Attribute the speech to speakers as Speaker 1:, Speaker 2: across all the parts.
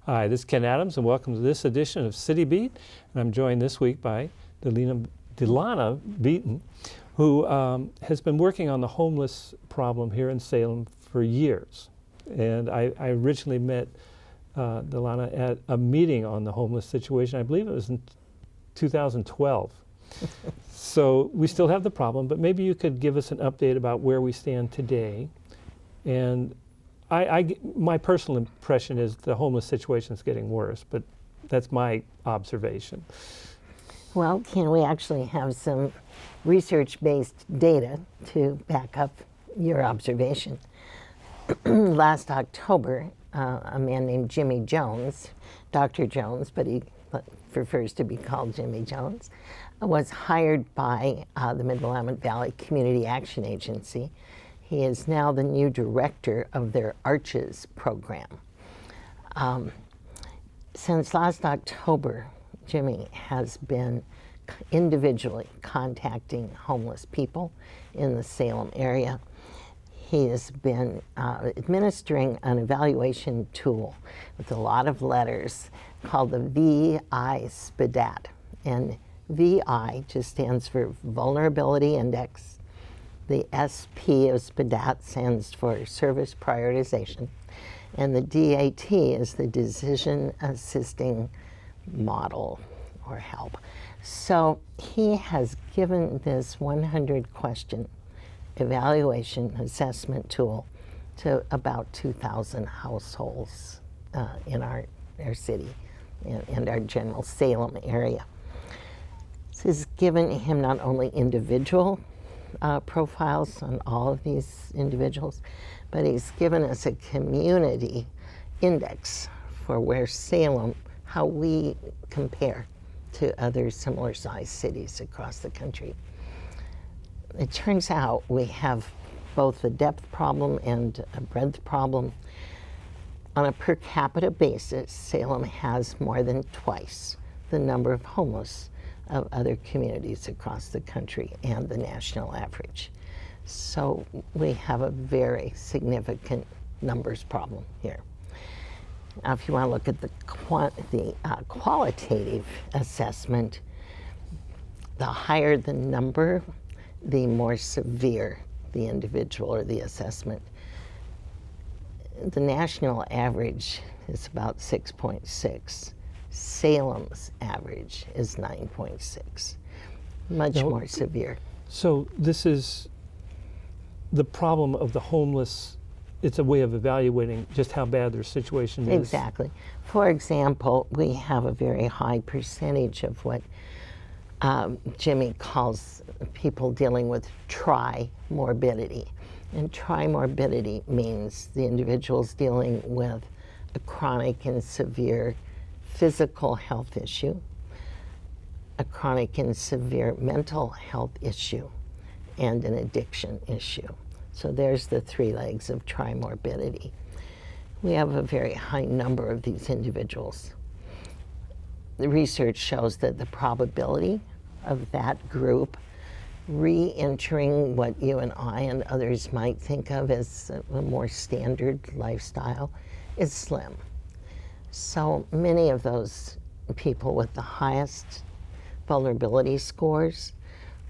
Speaker 1: Hi, this is Ken Adams, and welcome to this edition of City Beat. And I'm joined this week by Delana Beaton, who has been working on the homeless problem here in Salem for years. And I originally met Delana at a meeting on the homeless situation. I believe it was in 2012. So we still have the problem, but maybe you could give us an update about where we stand today. And my personal impression is the homeless situation is getting worse, but that's my observation.
Speaker 2: Well, Ken, we actually have some research-based data to back up your observation. Last October, a man named Jimmy Jones, Dr. Jones, but he prefers to be called Jimmy Jones, was hired by the Mid-Willamette Valley Community Action Agency. He is now the new director of their Arches program. Since last October, Jimmy has been individually contacting homeless people in the Salem area. He has been administering an evaluation tool with a lot of letters called the VI SPDAT. And VI just stands for Vulnerability Index. The SP of SPDAT stands for Service Prioritization. And the DAT is the Decision Assisting Model or Help. So he has given this 100-question evaluation assessment tool to about 2,000 households in our city and our general Salem area. This has given him not only individual profiles on all of these individuals, but he's given us a community index for where Salem, how we compare to other similar sized cities across the country. It turns out we have both a depth problem and a breadth problem. On a per capita basis, Salem has more than twice the number of homeless of other communities across the country and the national average. So we have a very significant numbers problem here. Now, if you want to look at the qualitative assessment, the higher the number, the more severe the individual or the assessment. The national average is about 6.6. Salem's average is 9.6, much more severe.
Speaker 1: So this is the problem of the homeless. It's a way of evaluating just how bad their situation is.
Speaker 2: Exactly. For example, we have a very high percentage of what Jimmy calls people dealing with tri-morbidity. And tri-morbidity means the individual's dealing with a chronic and severe physical health issue, a chronic and severe mental health issue, and an addiction issue. So there's the three legs of tri-morbidity. We have a very high number of these individuals. The research shows that the probability of that group re-entering what you and I and others might think of as a more standard lifestyle is slim. So many of those people with the highest vulnerability scores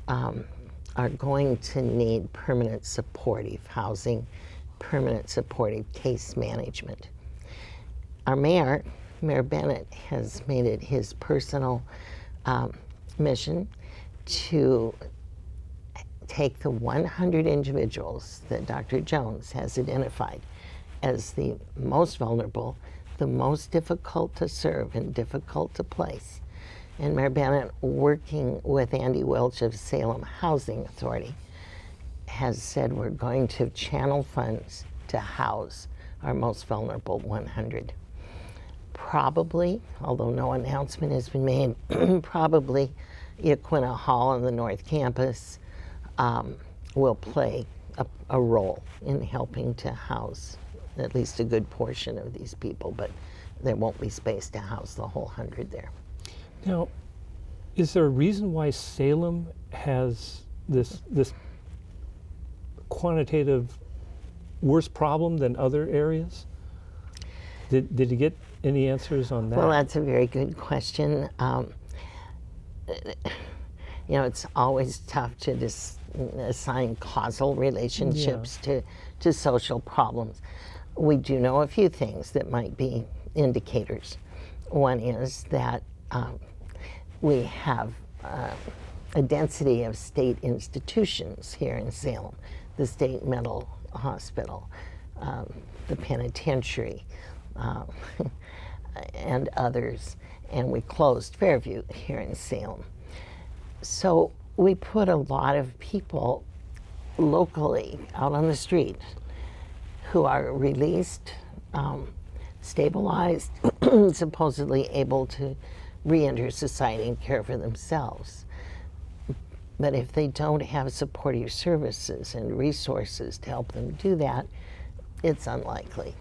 Speaker 2: are going to need permanent supportive housing, permanent supportive case management. Our Mayor Bennett, has made it his personal mission to take the 100 individuals that Dr. Jones has identified as the most vulnerable, the most difficult to serve and difficult to place. And Mayor Bennett, working with Andy Welch of Salem Housing Authority, has said we're going to channel funds to house our most vulnerable 100. Probably, although no announcement has been made, probably Yaquina Hall on the North Campus will play a role in helping to house at least a good portion of these people, but there won't be space to house the whole 100 there.
Speaker 1: Now, is there a reason why Salem has this quantitative worse problem than other areas? Did you get any answers on that?
Speaker 2: Well, that's a very good question. It's always tough to assign causal relationships to social problems. We do know a few things that might be indicators. One is that we have a density of state institutions here in Salem, the state mental hospital, the penitentiary, and others, and we closed Fairview here in Salem. So we put a lot of people locally out on the street who are released, stabilized, supposedly able to re-enter society and care for themselves. But if they don't have supportive services and resources to help them do that, it's unlikely.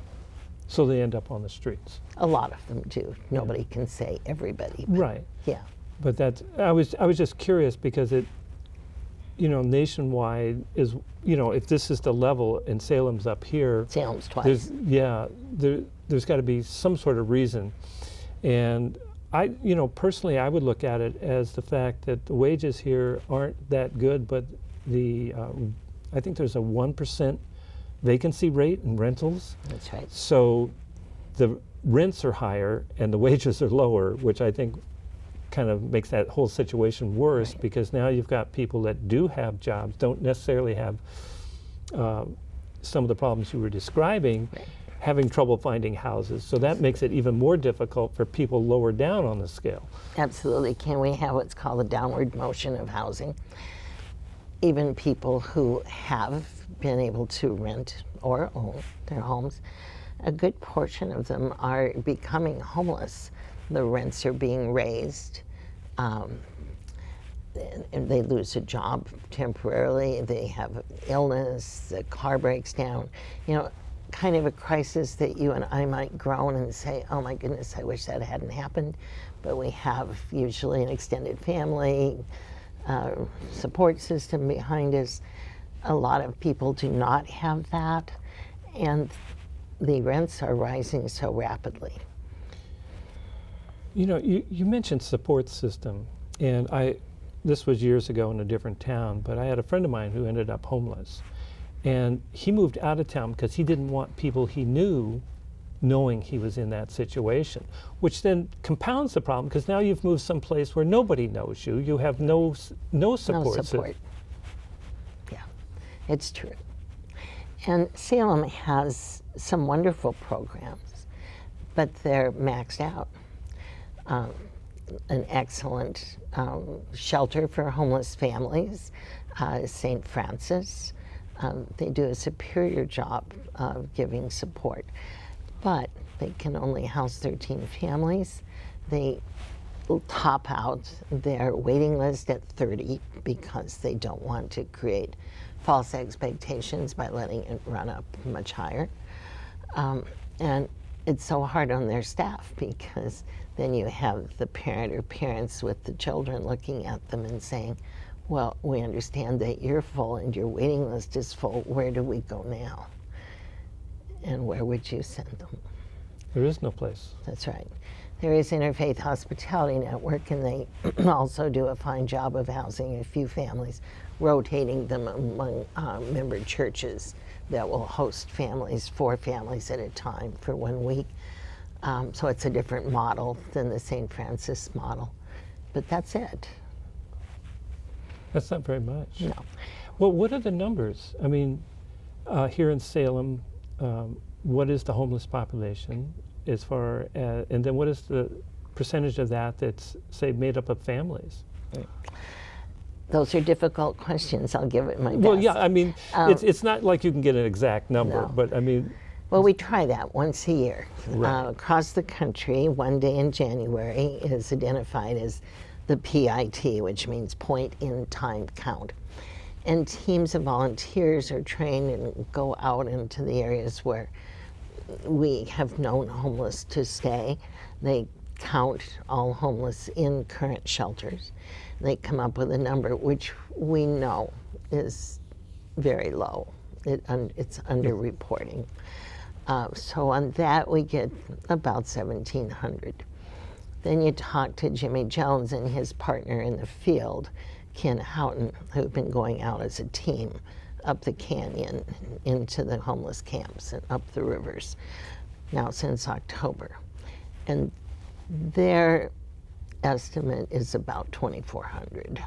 Speaker 1: So they end up on the streets.
Speaker 2: A lot of them do. Nobody can say everybody. But
Speaker 1: Right.
Speaker 2: yeah.
Speaker 1: But that's, I was just curious because it, nationwide is, if this is the level and Salem's up here,
Speaker 2: Salem's twice.
Speaker 1: there's got to be some sort of reason. And I, personally, I would look at it as the fact that the wages here aren't that good, but I think there's a 1% vacancy rate in rentals.
Speaker 2: That's right.
Speaker 1: So the rents are higher and the wages are lower, which I think kind of makes that whole situation worse,
Speaker 2: Right.
Speaker 1: because now you've got people that do have jobs, don't necessarily have some of the problems you were describing,
Speaker 2: Right.
Speaker 1: having trouble finding houses. So that makes it even more difficult for people lower down on the scale.
Speaker 2: Absolutely. Can we have what's called a downward motion of housing? Even people who have been able to rent or own their homes, a good portion of them are becoming homeless. The rents are being raised. And they lose a job temporarily. They have illness, the car breaks down. Kind of a crisis that you and I might groan and say, oh my goodness, I wish that hadn't happened. But we have usually an extended family, support system behind us. A lot of people do not have that, and the rents are rising so rapidly.
Speaker 1: You mentioned support system, and this was years ago in a different town, but I had a friend of mine who ended up homeless. And he moved out of town because he didn't want people he knew knowing he was in that situation, which then compounds the problem because now you've moved someplace where nobody knows you. You have no support.
Speaker 2: No support. Yeah, it's true. And Salem has some wonderful programs, but they're maxed out. An excellent shelter for homeless families, St. Francis. They do a superior job of giving support, but they can only house 13 families. They top out their waiting list at 30 because they don't want to create false expectations by letting it run up much higher. And it's so hard on their staff because then you have the parent or parents with the children looking at them and saying, well, we understand that you're full and your waiting list is full. Where do we go now? And where would you send them?
Speaker 1: There is no place.
Speaker 2: That's right. There is Interfaith Hospitality Network, and they also do a fine job of housing a few families, rotating them among member churches that will host families, 4 families at a time for 1 week. So it's a different model than the St. Francis model. But that's it.
Speaker 1: That's not very much.
Speaker 2: No.
Speaker 1: Well, what are the numbers? I mean, here in Salem, what is the homeless population as far as, and then what is the percentage of that that's, say, made up of families?
Speaker 2: Those are difficult questions. I'll give it my best.
Speaker 1: Well, yeah, I mean, it's not like you can get an exact number,
Speaker 2: No.
Speaker 1: but I mean.
Speaker 2: Well, we try that once a year.
Speaker 1: Right.
Speaker 2: Across the country, one day in January is identified as the PIT, which means point in time count. And teams of volunteers are trained and go out into the areas where we have known homeless to stay. They count all homeless in current shelters. They come up with a number which we know is very low. It's underreporting. So on that we get about 1,700. Then you talk to Jimmy Jones and his partner in the field, Ken Houghton, who've been going out as a team up the canyon into the homeless camps and up the rivers now since October. And their estimate is about 2,400.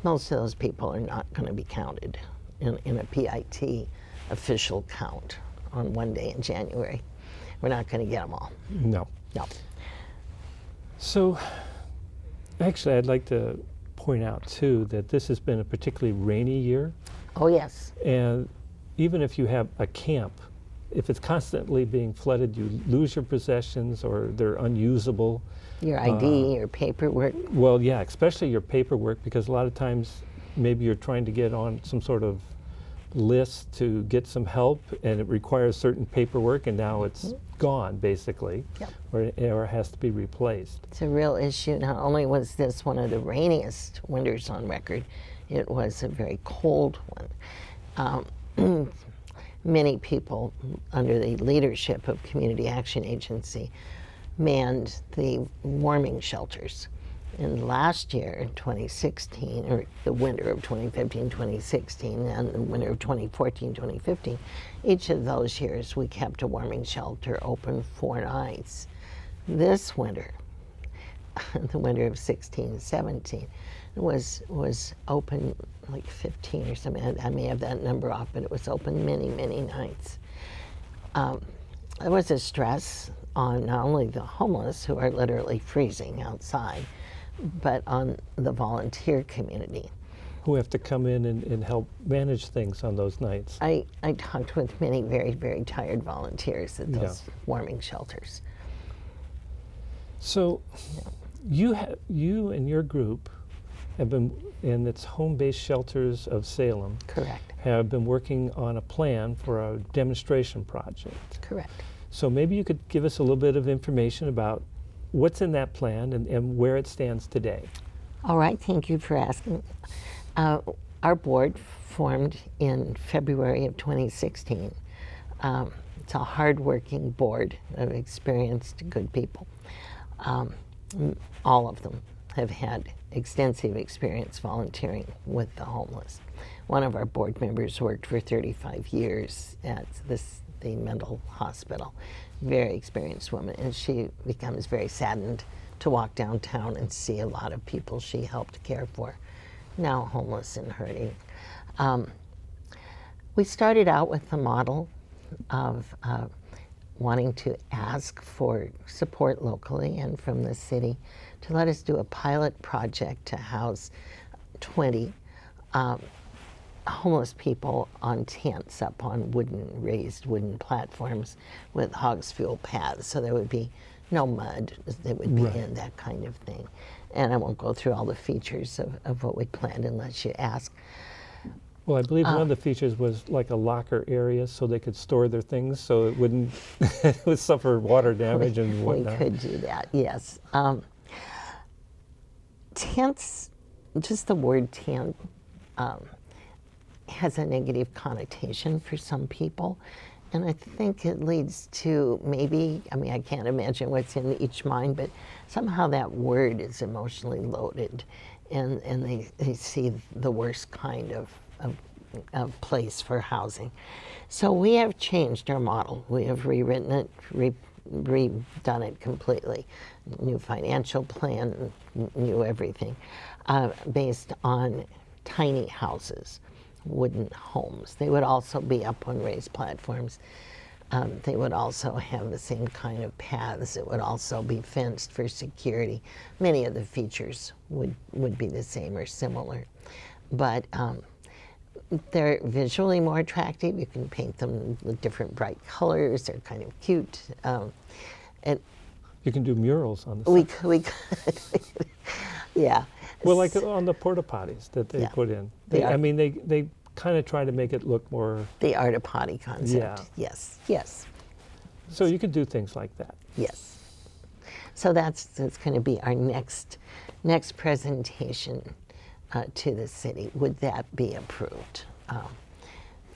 Speaker 2: Most of those people are not going to be counted in a PIT official count on one day in January. We're not going to get them all.
Speaker 1: No.
Speaker 2: No.
Speaker 1: So, actually, I'd like to point out, too, that this has been a particularly rainy year.
Speaker 2: Oh, yes.
Speaker 1: And even if you have a camp, if it's constantly being flooded, you lose your possessions or they're unusable.
Speaker 2: Your ID, your paperwork.
Speaker 1: Well, yeah, especially your paperwork, because a lot of times maybe you're trying to get on some sort of list to get some help and it requires certain paperwork and now it's gone, basically,
Speaker 2: Yep.
Speaker 1: or has to be replaced.
Speaker 2: It's a real issue. Not only was this one of the rainiest winters on record, it was a very cold one. Many people under the leadership of Community Action Agency manned the warming shelters. And last year, in 2016, or the winter of 2015-2016, and the winter of 2014-2015, each of those years we kept a warming shelter open 4 nights. This winter, the winter of 16-17, was open like 15 or something. I may have that number off, but it was open many, many nights. There was a stress on not only the homeless, who are literally freezing outside, but on the volunteer community.
Speaker 1: Who have to come in and help manage things on those nights.
Speaker 2: I talked with many very, very tired volunteers at those warming shelters.
Speaker 1: So you and your group have been, and it's home-based shelters of Salem,
Speaker 2: Correct.
Speaker 1: have been working on a plan for a demonstration project.
Speaker 2: Correct.
Speaker 1: So maybe you could give us a little bit of information about what's in that plan and where it stands today.
Speaker 2: All right, thank you for asking. Our board formed in February of 2016. It's a hard-working board of experienced, good people. All of them have had extensive experience volunteering with the homeless. One of our board members worked for 35 years at the mental hospital. Very experienced woman, and she becomes very saddened to walk downtown and see a lot of people she helped care for, now homeless and hurting. We started out with the model of wanting to ask for support locally and from the city to let us do a pilot project to house 20 homeless people on tents up on raised wooden platforms with hogs fuel paths. So there would be no mud, they would be in, that kind of thing. And I won't go through all the features of what we planned unless you ask.
Speaker 1: Well, I believe one of the features was like a locker area so they could store their things so it wouldn't it would suffer water damage and whatnot.
Speaker 2: We could do that, yes. Tents, just the word tent, has a negative connotation for some people. And I think it leads to maybe, I mean, I can't imagine what's in each mind, but somehow that word is emotionally loaded and they see the worst kind of place for housing. So we have changed our model. We have rewritten it, redone it completely. New financial plan, new everything, based on tiny houses, wooden homes. They would also be up on raised platforms. They would also have the same kind of paths. It would also be fenced for security. Many of the features would be the same or similar. But they're visually more attractive. You can paint them with different bright colors. They're kind of cute. And
Speaker 1: you can do murals on the side.
Speaker 2: We could. Yeah.
Speaker 1: Well, like on the porta potties that they put in. I mean, they kind of try to make it look more...
Speaker 2: The art potty concept, yes, yes.
Speaker 1: So you could do things like that.
Speaker 2: Yes. So that's going to be our next presentation to the city. Would that be approved?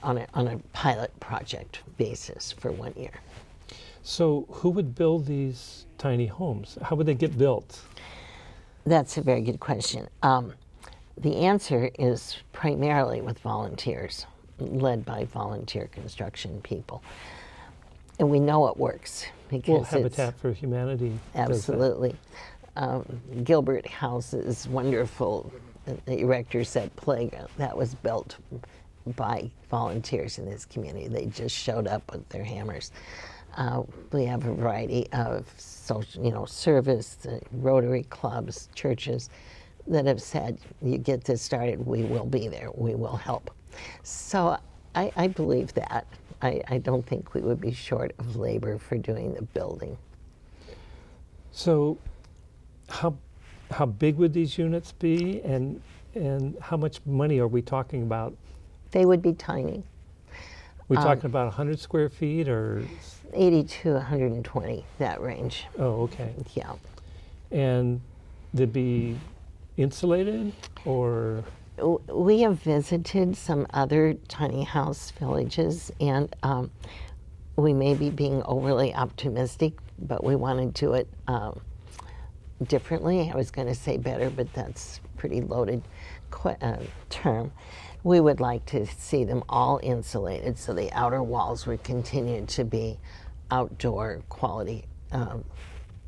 Speaker 2: on a pilot project basis for 1 year.
Speaker 1: So who would build these tiny homes? How would they get built?
Speaker 2: That's a very good question. The answer is primarily with volunteers, led by volunteer construction people. And we know it works because
Speaker 1: Well, Habitat for Humanity does that.
Speaker 2: absolutely. Gilbert House's wonderful, the erector set playground, that was built by volunteers in this community. They just showed up with their hammers. We have a variety of social, service, Rotary clubs, churches that have said, you get this started, we will be there, we will help. So I believe that. I don't think we would be short of labor for doing the building.
Speaker 1: So how big would these units be, and how much money are we talking about?
Speaker 2: They would be tiny,
Speaker 1: We're talking about 100 square feet or?
Speaker 2: 80 to 120, that range.
Speaker 1: Oh, okay.
Speaker 2: Yeah.
Speaker 1: And they'd be insulated, or?
Speaker 2: We have visited some other tiny house villages, and we may be being overly optimistic, but we want to do it differently. I was going to say better, but that's pretty loaded term. We would like to see them all insulated, so the outer walls would continue to be outdoor quality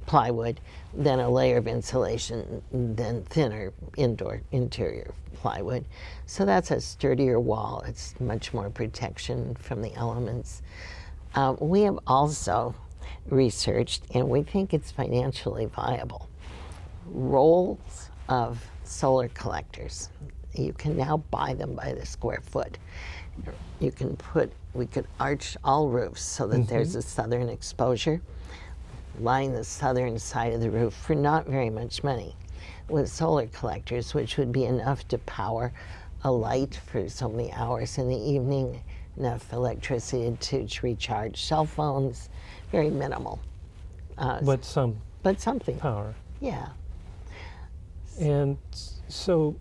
Speaker 2: plywood, then a layer of insulation, then thinner interior plywood. So that's a sturdier wall. It's much more protection from the elements. We have also researched, and we think it's financially viable, rolls of solar collectors. You can now buy them by the square foot. We could arch all roofs so that there's a southern exposure, line the southern side of the roof for not very much money with solar collectors, which would be enough to power a light for so many hours in the evening, enough electricity to recharge cell phones, very minimal.
Speaker 1: But
Speaker 2: something.
Speaker 1: Power.
Speaker 2: Yeah.
Speaker 1: And so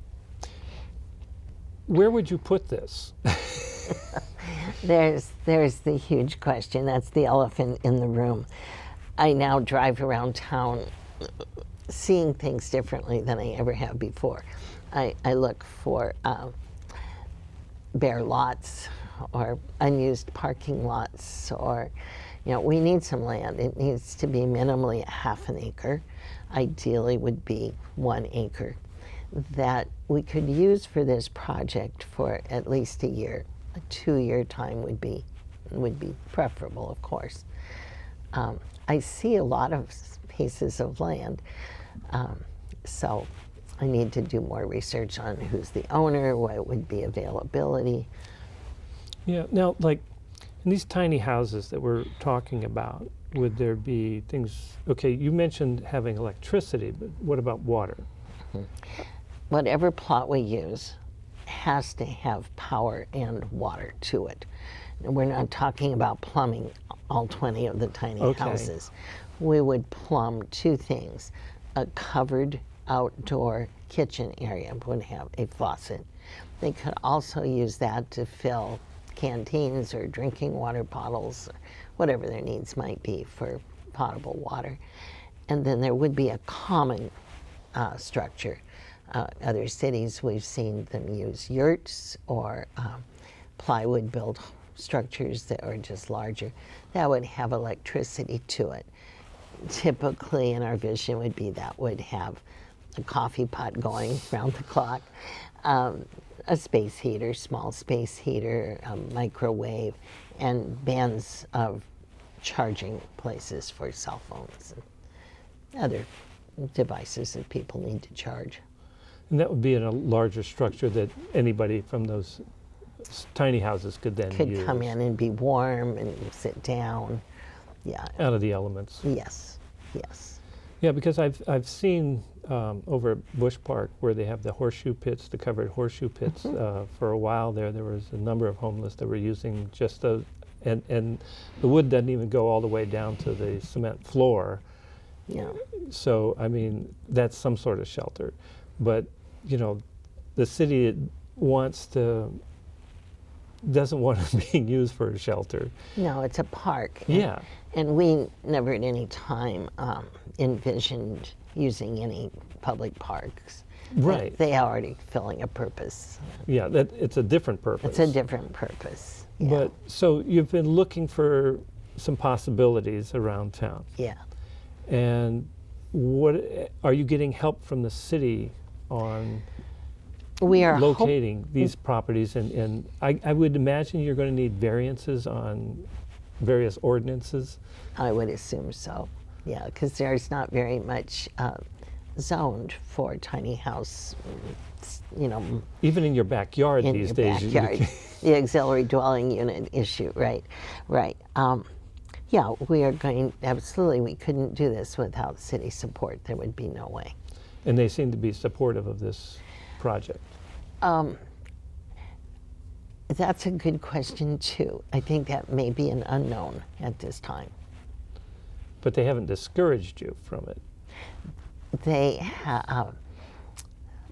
Speaker 1: where would you put this?
Speaker 2: There's the huge question. That's the elephant in the room. I now drive around town seeing things differently than I ever have before. I look for bare lots or unused parking lots, or, we need some land. It needs to be minimally 1/2 acre. Ideally would be 1 acre that we could use for this project for at least a year. A 2-year time would be preferable, of course. I see a lot of pieces of land, so I need to do more research on who's the owner, what would be availability.
Speaker 1: Yeah. Now, like in these tiny houses that we're talking about, would there be things? Okay, you mentioned having electricity, but what about water?
Speaker 2: Whatever plot we use has to have power and water to it. And we're not talking about plumbing all 20 of the tiny houses. We would plumb 2 things. A covered outdoor kitchen area would have a faucet. They could also use that to fill canteens or drinking water bottles, or whatever their needs might be for potable water. And then there would be a common structure. Other cities, we've seen them use yurts or plywood built structures that are just larger. That would have electricity to it. Typically, in our vision would be that would have a coffee pot going round the clock, a space heater, small space heater, a microwave, and bands of charging places for cell phones and other devices that people need to charge.
Speaker 1: And that would be in a larger structure that anybody from those tiny houses could then use.
Speaker 2: Could come in and be warm and sit down. Yeah.
Speaker 1: Out of the elements.
Speaker 2: Yes. Yes.
Speaker 1: Yeah, because I've seen over at Bush Park where they have the horseshoe pits, the covered horseshoe pits. For a while there was a number of homeless that were using just those, and the wood doesn't even go all the way down to the cement floor.
Speaker 2: Yeah.
Speaker 1: So, I mean, that's some sort of shelter. But, the city wants to doesn't want it being used for a shelter.
Speaker 2: No, it's a park.
Speaker 1: Yeah.
Speaker 2: And we never at any time envisioned using any public parks.
Speaker 1: Right.
Speaker 2: They are already filling a purpose.
Speaker 1: Yeah, that it's a different purpose.
Speaker 2: It's a different purpose. Yeah.
Speaker 1: But so you've been looking for some possibilities around town.
Speaker 2: Yeah.
Speaker 1: And what are you getting help from the city on
Speaker 2: We are
Speaker 1: locating these properties? And I would imagine you're going to need variances on various ordinances.
Speaker 2: I would assume so. Yeah, because there's not very much zoned for tiny house, you know,
Speaker 1: Even in your backyard
Speaker 2: in
Speaker 1: these
Speaker 2: your
Speaker 1: days.
Speaker 2: backyard. The auxiliary dwelling unit issue, right, right. Yeah, we are going, absolutely, we couldn't do this without city support. There would be no way.
Speaker 1: And they seem to be supportive of this project.
Speaker 2: That's a good question, too. I think that may be an unknown at this time.
Speaker 1: But they haven't discouraged you from it.
Speaker 2: They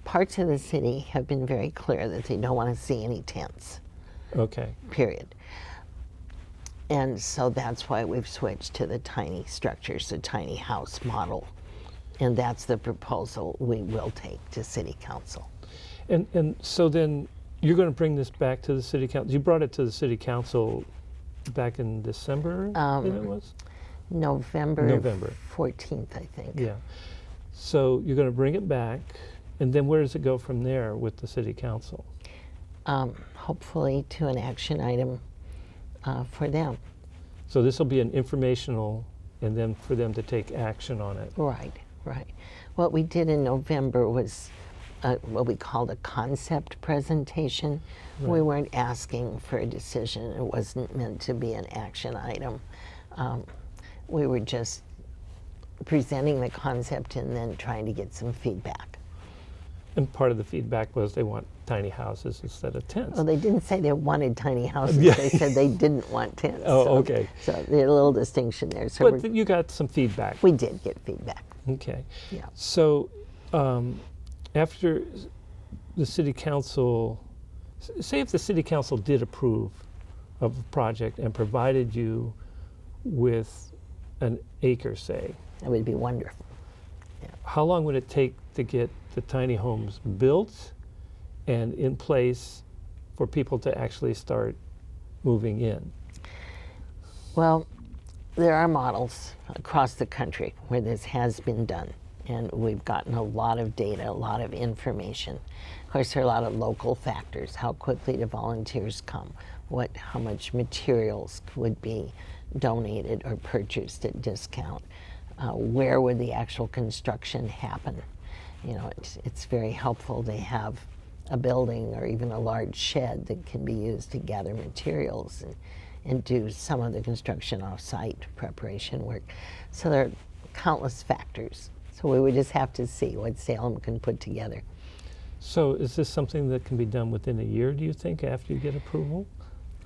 Speaker 2: parts of the city have been very clear that they don't want to see any tents,
Speaker 1: Okay.
Speaker 2: period. And so that's why we've switched to the tiny structures, the tiny house model. And that's the proposal we will take to city council.
Speaker 1: And so then you're going to bring this back to the city council. You brought it to the city council back in December, I think it was?
Speaker 2: November
Speaker 1: November.
Speaker 2: 14th, I think.
Speaker 1: Yeah. So you're going to bring it back, and then where does it go from there with the city council?
Speaker 2: Hopefully to an action item for them.
Speaker 1: So this will be an informational, and then for them to take action on it.
Speaker 2: Right, right. What we did in November was what we called a concept presentation. We
Speaker 1: Right.
Speaker 2: weren't asking for a decision. It wasn't meant to be an action item. We were just presenting the concept and then trying to get some feedback.
Speaker 1: And part of the feedback was they want tiny houses instead of tents.
Speaker 2: Well, they didn't say they wanted tiny houses.
Speaker 1: Yeah.
Speaker 2: They said they didn't want tents.
Speaker 1: Oh,
Speaker 2: so,
Speaker 1: okay.
Speaker 2: So there's a little distinction there. So
Speaker 1: But you got some feedback.
Speaker 2: we did get feedback.
Speaker 1: Okay.
Speaker 2: Yeah.
Speaker 1: So after the city council, say if the city council did approve of the project and provided you with an acre, say,
Speaker 2: That would be wonderful.
Speaker 1: how long would it take to get the tiny homes built and in place for people to actually start moving in?
Speaker 2: Well, there are models across the country where this has been done, and we've gotten a lot of data, a lot of information. Of course, there are a lot of local factors: how quickly do volunteers come, how much materials would be donated or purchased at discount, where would the actual construction happen. You know, it's very helpful to have a building or even a large shed that can be used to gather materials and do some of the construction off-site preparation work. So there are countless factors. So we would just have to see what Salem can put together.
Speaker 1: So is this something that can be done within a year, do you think, after you get approval?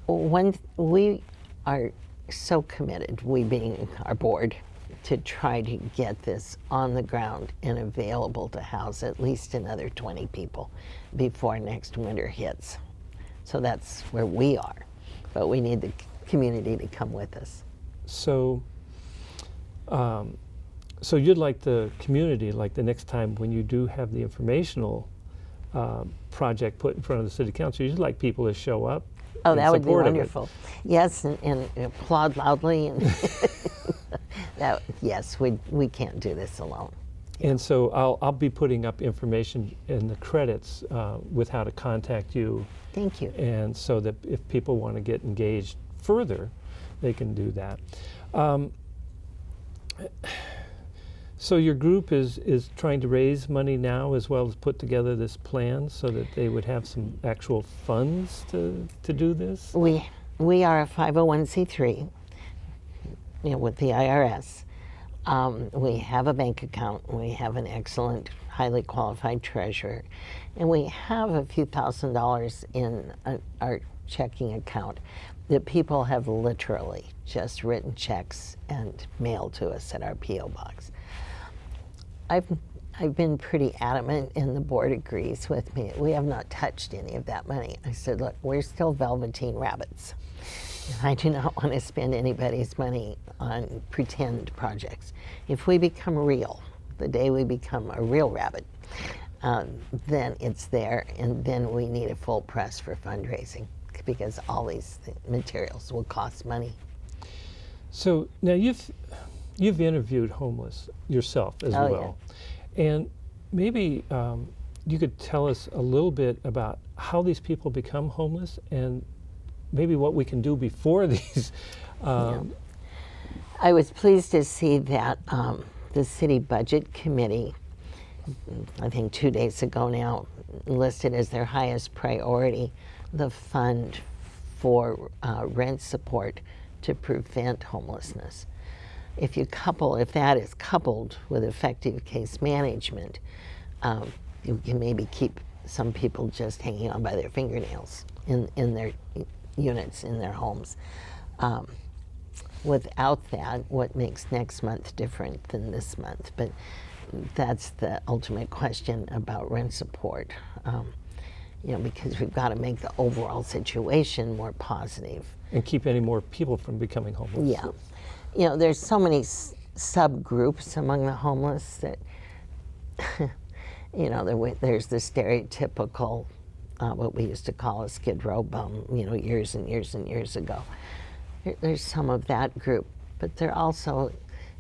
Speaker 2: We are so committed, we being our board, to try to get this on the ground and available to house at least another 20 people before next winter hits. So that's where we are. But we need the community to come with us.
Speaker 1: So, so you'd like the community, like the next time when you do have the informational project put in front of the city council, you'd like people to show up.
Speaker 2: Oh,
Speaker 1: in
Speaker 2: that would be
Speaker 1: support of it.
Speaker 2: wonderful. Yes, and applaud loudly. And yes, we can't do this alone.
Speaker 1: And so I'll be putting up information in the credits with how to contact you.
Speaker 2: Thank you.
Speaker 1: And so that if people want to get engaged further, they can do that. So your group is trying to raise money now as well as put together this plan so that they would have some actual funds to do this?
Speaker 2: We are a 501c3, you know, with the IRS. We have a bank account. We have an excellent, highly qualified treasurer. And we have a few $1,000s in our checking account that people have literally just written checks and mailed to us at our P.O. box. I've been pretty adamant, and the board agrees with me. We have not touched any of that money. I said, look, we're still velveteen rabbits. And I do not want to spend anybody's money on pretend projects. If we become real, the day we become a real rabbit, then it's there, and then we need a full press for fundraising, because all these materials will cost money.
Speaker 1: So now you've interviewed homeless yourself as
Speaker 2: Oh,
Speaker 1: well, and maybe you could tell us a little bit about how these people become homeless, and maybe what we can do before these.
Speaker 2: I was pleased to see that the city budget committee, I think 2 days ago now, listed as their highest priority the fund for rent support to prevent homelessness. If that is coupled with effective case management, you can maybe keep some people just hanging on by their fingernails in their units, in their homes. Without that, what makes next month different than this month? But that's the ultimate question about rent support. Because we've got to make the overall situation more positive.
Speaker 1: And keep any more people from becoming homeless.
Speaker 2: Yeah. There's so many subgroups among the homeless that, there's the stereotypical, what we used to call a skid row bum, years and years and years ago. There's some of that group, but there are also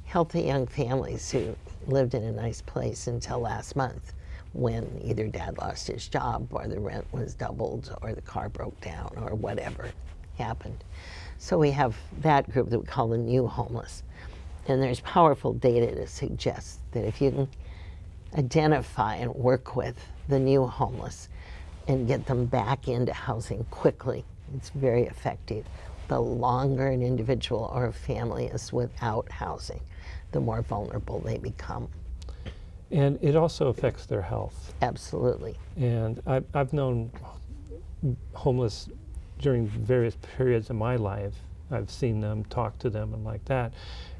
Speaker 2: healthy young families who lived in a nice place until last month, when either dad lost his job, or the rent was doubled, or the car broke down, or whatever happened. So we have that group that we call the new homeless. And there's powerful data to suggest that if you can identify and work with the new homeless and get them back into housing quickly, it's very effective. The longer an individual or a family is without housing, the more vulnerable they become.
Speaker 1: And it also affects their health.
Speaker 2: Absolutely.
Speaker 1: And I've known homeless during various periods of my life. I've seen them, talk to them, and like that.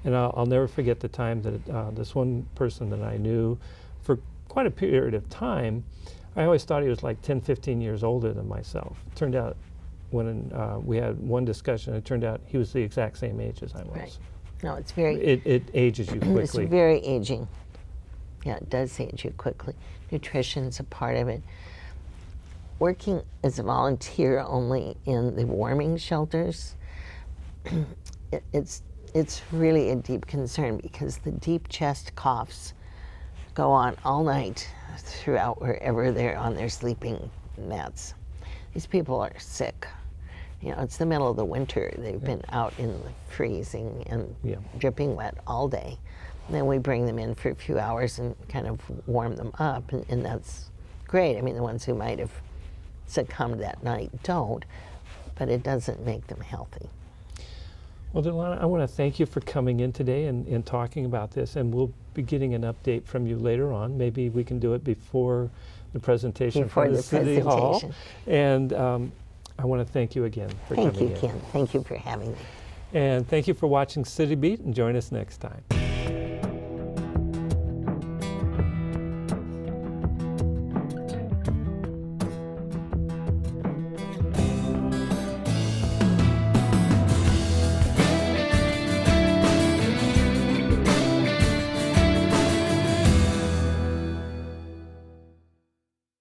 Speaker 1: And I'll never forget the time that this one person that I knew for quite a period of time, I always thought he was like 10, 15 years older than myself. It turned out when we had one discussion, it turned out he was the exact same age as I was.
Speaker 2: Right. No, it's very...
Speaker 1: It ages you quickly.
Speaker 2: It's very aging. Yeah, it does age you quickly. Nutrition's a part of it. Working as a volunteer only in the warming shelters, it's really a deep concern, because the deep chest coughs go on all night throughout wherever they're on their sleeping mats. These people are sick. It's the middle of the winter. They've been out in the freezing and dripping wet all day. And then we bring them in for a few hours and kind of warm them up, and that's great. I mean, the ones who might have succumbed that night don't, but it doesn't make them healthy.
Speaker 1: Well, Delana, I want to thank you for coming in today and talking about this, and we'll be getting an update from you later on. Maybe we can do it before the presentation from the City Hall. And I want to thank you again for coming in.
Speaker 2: Thank you, Ken. Thank you for having me.
Speaker 1: And thank you for watching City Beat, and join us next time.